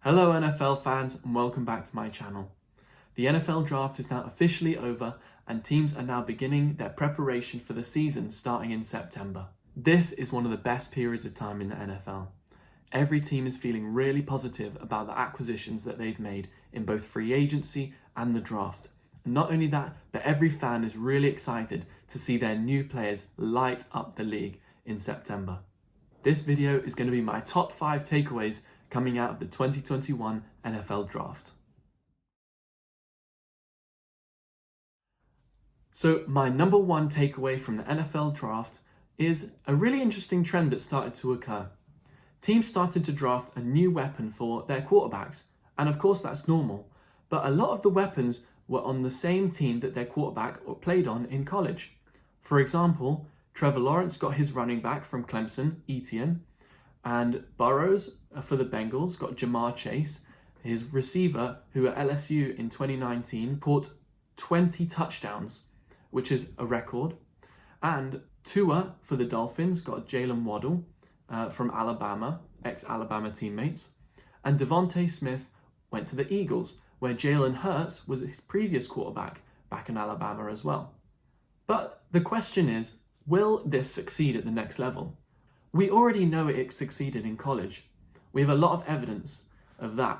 Hello NFL fans and welcome back to my channel. The NFL draft is now officially over and teams are now beginning their preparation for the season starting in September. This is one of the best periods of time in the NFL. Every team is feeling really positive about the acquisitions that they've made in both free agency and the draft. And not only that, but every fan is really excited to see their new players light up the league in September. This video is going to be my top 5 takeaways coming out of the 2021 NFL Draft. So my number 1 takeaway from the NFL Draft is a really interesting trend that started to occur. Teams started to draft a new weapon for their quarterbacks, and of course that's normal, but a lot of the weapons were on the same team that their quarterback played on in college. For example, Trevor Lawrence got his running back from Clemson, Etienne, and Burrows for the Bengals got Jamar Chase, his receiver who at LSU in 2019 caught 20 touchdowns, which is a record. And Tua for the Dolphins got Jalen Waddle from Alabama, ex-Alabama teammates. And Devontae Smith went to the Eagles, where Jalen Hurts was his previous quarterback back in Alabama as well. But the question is, will this succeed at the next level? We already know it succeeded in college. We have a lot of evidence of that.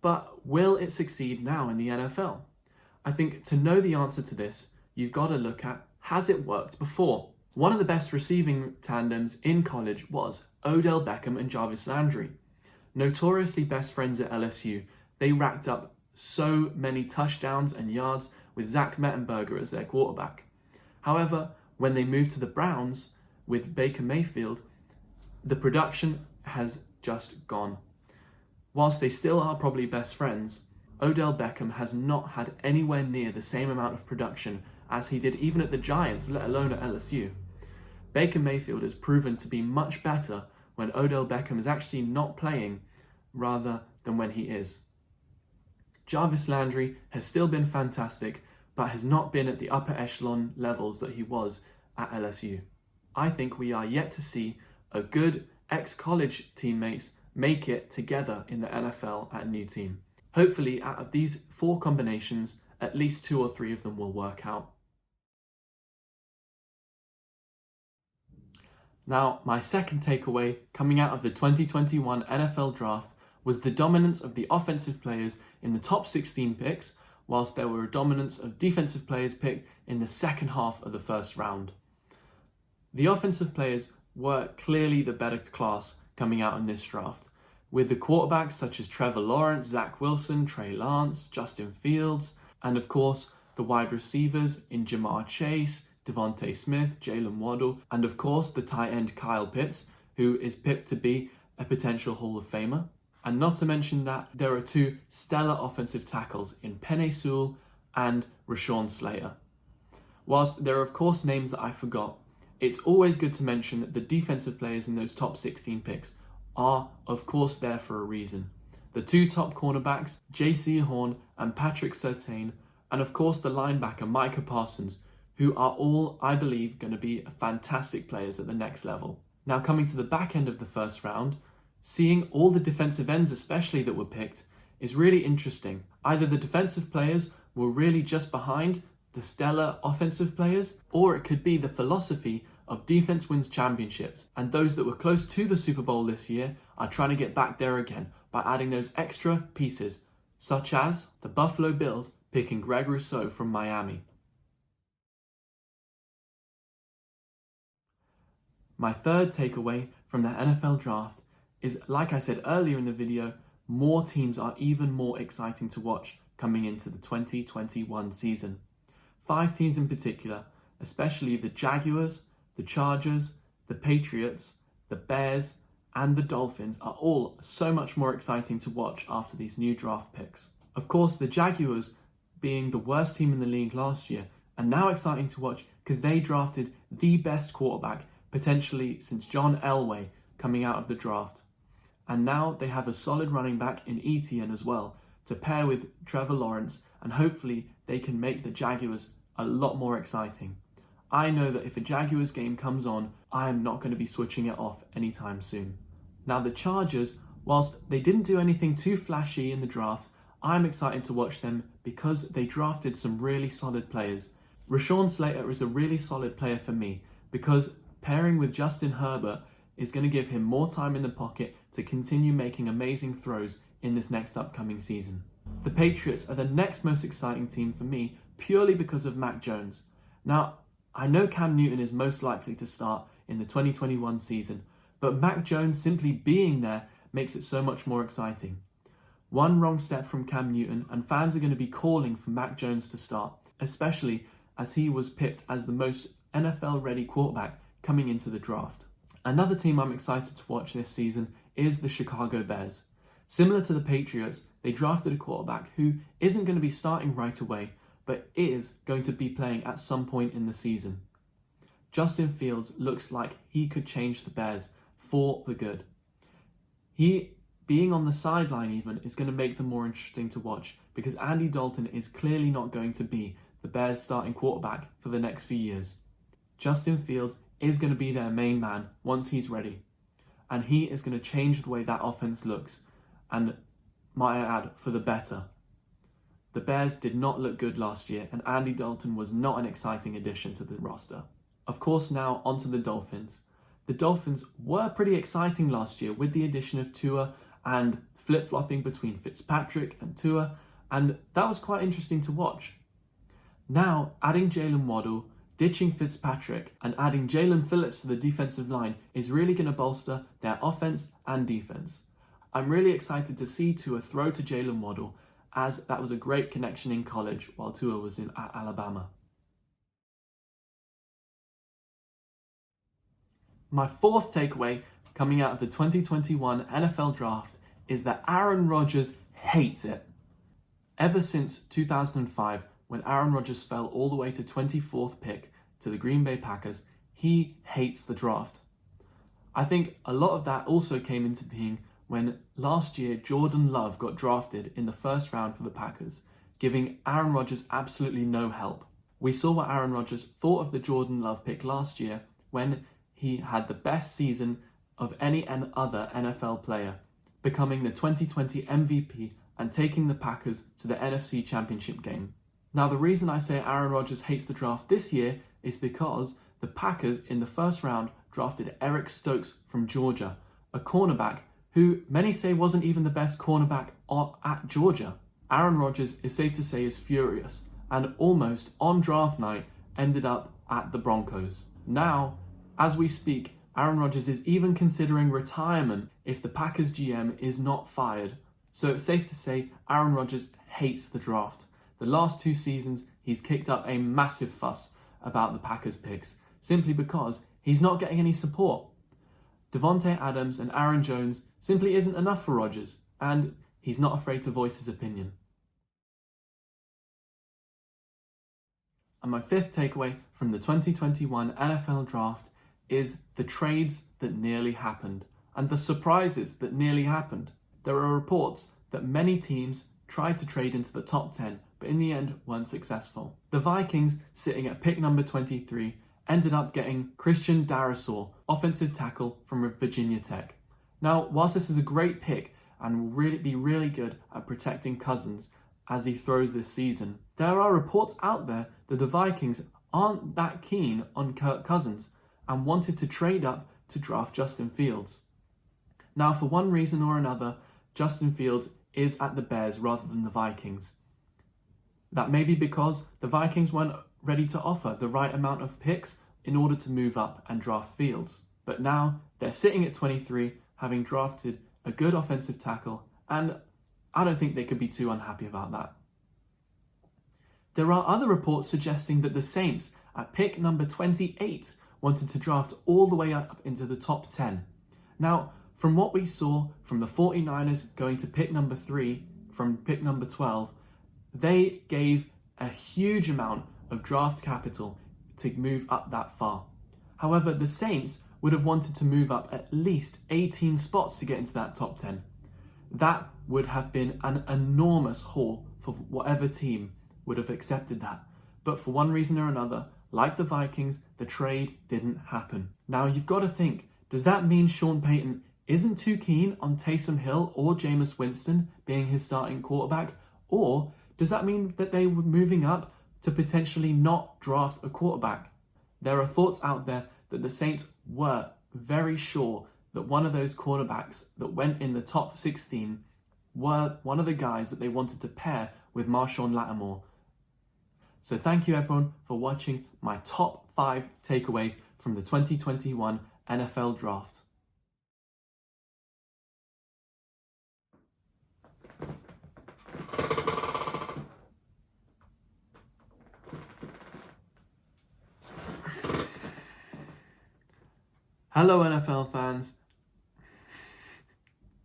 But will it succeed now in the NFL? I think to know the answer to this, you've got to look at, has it worked before? One of the best receiving tandems in college was Odell Beckham and Jarvis Landry. Notoriously best friends at LSU, they racked up so many touchdowns and yards with Zach Mettenberger as their quarterback. However, when they moved to the Browns with Baker Mayfield, the production has just gone. Whilst they still are probably best friends, Odell Beckham has not had anywhere near the same amount of production as he did even at the Giants, let alone at LSU. Baker Mayfield has proven to be much better when Odell Beckham is actually not playing rather than when he is. Jarvis Landry has still been fantastic, but has not been at the upper echelon levels that he was at LSU. I think we are yet to see a good ex-college teammates make it together in the NFL at a new team. Hopefully, out of these 4 combinations, at least 2 or 3 of them will work out. Now, my second takeaway coming out of the 2021 NFL Draft was the dominance of the offensive players in the top 16 picks, whilst there were a dominance of defensive players picked in the second half of the first round. The offensive players were clearly the better class coming out in this draft, with the quarterbacks such as Trevor Lawrence, Zach Wilson, Trey Lance, Justin Fields, and of course the wide receivers in Jamar Chase, Devontae Smith, Jalen Waddle, and of course the tight end Kyle Pitts, who is picked to be a potential Hall of Famer. And not to mention that there are 2 stellar offensive tackles in Penei Sewell and Rashawn Slater. Whilst there are of course names that I forgot, it's always good to mention that the defensive players in those top 16 picks are of course there for a reason. The 2 top cornerbacks, J.C. Horn and Patrick Surtain, and of course the linebacker Micah Parsons, who are all, I believe, going to be fantastic players at the next level. Now coming to the back end of the first round, seeing all the defensive ends especially that were picked is really interesting. Either the defensive players were really just behind the stellar offensive players, or it could be the philosophy of defense wins championships, and those that were close to the Super Bowl this year are trying to get back there again by adding those extra pieces, such as the Buffalo Bills picking Greg Rousseau from Miami. My third takeaway from the NFL Draft is, like I said earlier in the video, more teams are even more exciting to watch coming into the 2021 season. 5 teams in particular, especially the Jaguars, the Chargers, the Patriots, the Bears, and the Dolphins are all so much more exciting to watch after these new draft picks. Of course, the Jaguars, being the worst team in the league last year, are now exciting to watch because they drafted the best quarterback potentially since John Elway coming out of the draft. And now they have a solid running back in Etienne as well to pair with Trevor Lawrence, and hopefully they can make the Jaguars a lot more exciting. I know that if a Jaguars game comes on, I am not going to be switching it off anytime soon. Now the Chargers Whilst they didn't do anything too flashy in the draft, I'm excited to watch them because they drafted some really solid players. Rashawn Slater is a really solid player for me because pairing with Justin Herbert is going to give him more time in the pocket to continue making amazing throws in this next upcoming season. The Patriots are the next most exciting team for me purely because of Mac Jones. Now, I know Cam Newton is most likely to start in the 2021 season, but Mac Jones simply being there makes it so much more exciting. One wrong step from Cam Newton and fans are going to be calling for Mac Jones to start, especially as he was picked as the most NFL-ready quarterback coming into the draft. Another team I'm excited to watch this season is the Chicago Bears. Similar to the Patriots, they drafted a quarterback who isn't going to be starting right away, but is going to be playing at some point in the season. Justin Fields looks like he could change the Bears for the good. He being on the sideline even is going to make them more interesting to watch because Andy Dalton is clearly not going to be the Bears' starting quarterback for the next few years. Justin Fields is going to be their main man once he's ready, and he is going to change the way that offense looks, and might I add, for the better. The Bears did not look good last year, and Andy Dalton was not an exciting addition to the roster. Of course, now onto the Dolphins. The Dolphins were pretty exciting last year with the addition of Tua and flip-flopping between Fitzpatrick and Tua, and that was quite interesting to watch. Now, adding Jalen Waddle, ditching Fitzpatrick, and adding Jalen Phillips to the defensive line is really going to bolster their offense and defense. I'm really excited to see Tua throw to Jalen Waddle, as that was a great connection in college while Tua was at Alabama. My fourth takeaway coming out of the 2021 NFL Draft is that Aaron Rodgers hates it. Ever since 2005, when Aaron Rodgers fell all the way to 24th pick to the Green Bay Packers, he hates the draft. I think a lot of that also came into being when last year Jordan Love got drafted in the first round for the Packers, giving Aaron Rodgers absolutely no help. We saw what Aaron Rodgers thought of the Jordan Love pick last year when he had the best season of any other NFL player, becoming the 2020 MVP and taking the Packers to the NFC Championship game. Now, the reason I say Aaron Rodgers hates the draft this year is because the Packers in the first round drafted Eric Stokes from Georgia, a cornerback who many say wasn't even the best cornerback at Georgia. Aaron Rodgers is safe to say is furious and almost on draft night ended up at the Broncos. Now, as we speak, Aaron Rodgers is even considering retirement if the Packers GM is not fired. So it's safe to say Aaron Rodgers hates the draft. The last 2 seasons, he's kicked up a massive fuss about the Packers picks, simply because he's not getting any support. Devontae Adams and Aaron Jones simply isn't enough for Rodgers, and he's not afraid to voice his opinion. And my fifth takeaway from the 2021 NFL Draft is the trades that nearly happened, and the surprises that nearly happened. There are reports that many teams tried to trade into the top 10, but in the end weren't successful. The Vikings, sitting at pick number 23, ended up getting Christian Darrisaw, offensive tackle from Virginia Tech. Now, whilst this is a great pick and will really be really good at protecting Cousins as he throws this season, there are reports out there that the Vikings aren't that keen on Kirk Cousins and wanted to trade up to draft Justin Fields. Now, for one reason or another, Justin Fields is at the Bears rather than the Vikings. That may be because the Vikings weren't ready to offer the right amount of picks in order to move up and draft Fields. But now they're sitting at 23, having drafted a good offensive tackle, and I don't think they could be too unhappy about that. There are other reports suggesting that the Saints, at pick number 28, wanted to draft all the way up into the top 10. Now, from what we saw from the 49ers going to pick number 3, from pick number 12, they gave a huge amount of draft capital to move up that far. However, the Saints would have wanted to move up at least 18 spots to get into that top 10. That would have been an enormous haul for whatever team would have accepted that. But for one reason or another, like the Vikings, the trade didn't happen. Now you've got to think, does that mean Sean Payton isn't too keen on Taysom Hill or Jameis Winston being his starting quarterback? Or does that mean that they were moving up to potentially not draft a quarterback? There are thoughts out there that the Saints were very sure that one of those quarterbacks that went in the top 16 were one of the guys that they wanted to pair with Marshawn Lattimore. So thank you everyone for watching my top 5 takeaways from the 2021 NFL Draft. Hello NFL fans,